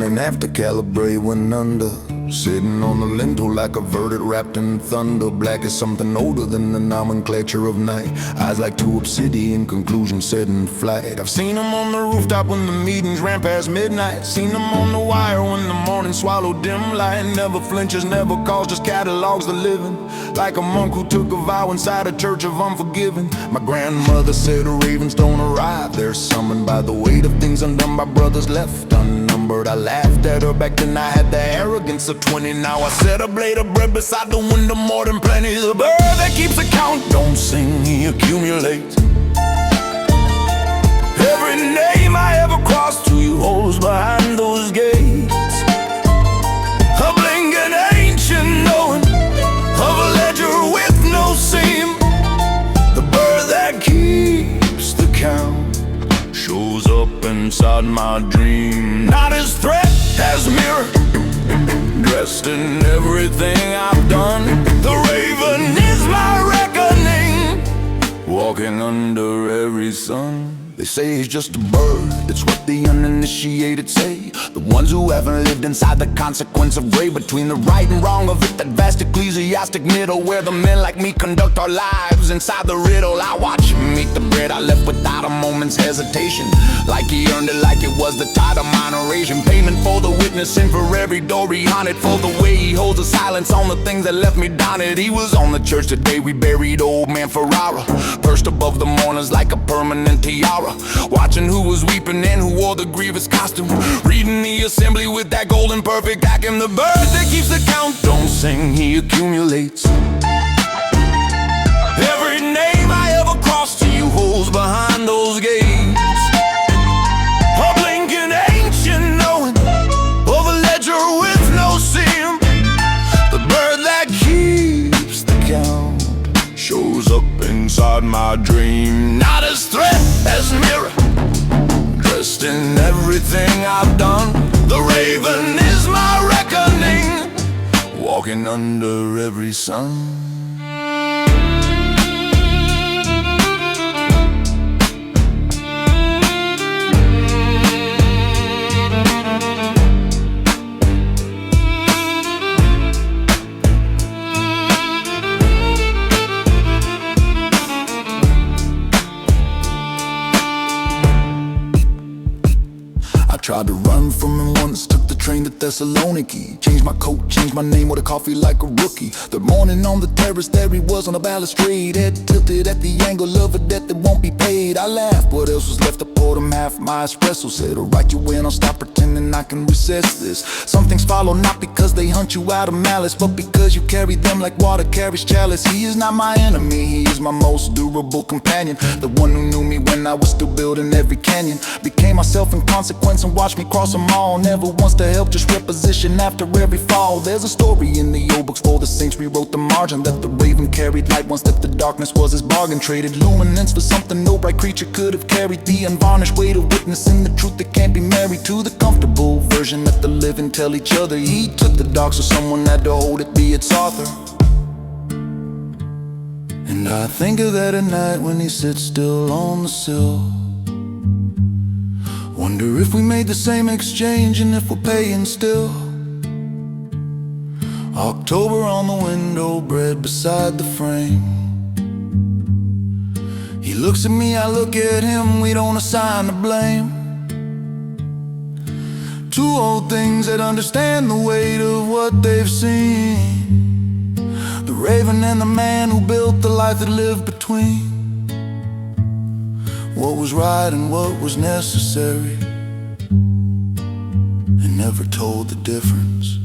Didn't have to calibrate when under, sitting on the lintel like a verdict wrapped in thunder. Black is something older than the nomenclature of night. Eyes like two obsidian, conclusion set in flight. I've seen them on the rooftop when the meetings ran past midnight. Seen them on the wire when the morning swallowed dim light. Never flinches, never calls, just catalogs the living. Like a monk who took a vow inside a church of unforgiving. My grandmother said ravens don't arrive, they're summoned by the weight of things undone by brothers left unnumbered. I laughed at her back then, I had the arrogance of 20. Now I set a blade of bread beside the window, more than plenty. The bird that keeps account don't sing, he accumulates. Every name I ever crossed, 2 holes behind those gates. A blinking ancient knowing of a ledger with no seam. The bird that keeps the count shows up inside my dream. Not as threat, as mirror, dressed in everything I've done. The raven is my reckoning, walking under every sun. They say he's just a bird, that's what the uninitiated say. The ones who haven't lived inside the consequence of gray. Between the right and wrong of it, that vast ecclesiastic middle, where the men like me conduct our lives inside the riddle. I watch him eat the bread I left without a moment's hesitation, like he earned it, like it was the tide of moderation. Payment for the witnessing, for every door he haunted, for the way he holds a silence on the things that left me daunted. He was on the church the day we buried old man Ferrara, perched above the mourners like a permanent tiara, watching who was weeping and who wore the grievous costume, reading the assembly with that golden perfect act. And the bird that keeps the count don't sing, he accumulates. Every name I ever crossed, 2 holes behind those gates. A blinking ancient knowing of a ledger with no seam. The bird that keeps the count shows up inside my dream. Not as threat, as mirror, dressed in everything I've done. The raven is my reckoning, walking under every sun. Tried to run from him once, took the train to Thessaloniki. Changed my coat, changed my name with a coffee like a rookie. The morning on the terrace, there he was on a balustrade, head tilted at the angle of a debt that won't be paid. I laughed, what else was left? I poured him half my espresso. Said, I'll write you in, I'll stop pretending I can resist this. Some things follow not because they hunt you out of malice, but because you carry them like water carries chalice. He is not my enemy, he is my most durable companion. The one who knew me when I was still building every canyon. Became myself in consequence and watch me cross them all. Never wants to help, just reposition after every fall. There's a story in the old books for the saints, rewrote the margin, that the raven carried light once that the darkness was his bargain. Traded luminance for something no bright creature could have carried. The unvarnished weight of witnessing the truth that can't be married to the comfortable version that the living tell each other. He took the dark so someone had to hold it, be its author. And I think of that at night when he sits still on the sill. Wonder if we made the same exchange and if we're paying still. October on the window, bread beside the frame. He looks at me, I look at him, we don't assign the blame. 2 old things that understand the weight of what they've seen. The raven and the man who built the life that lived between. What was right and what was necessary, and never told the difference.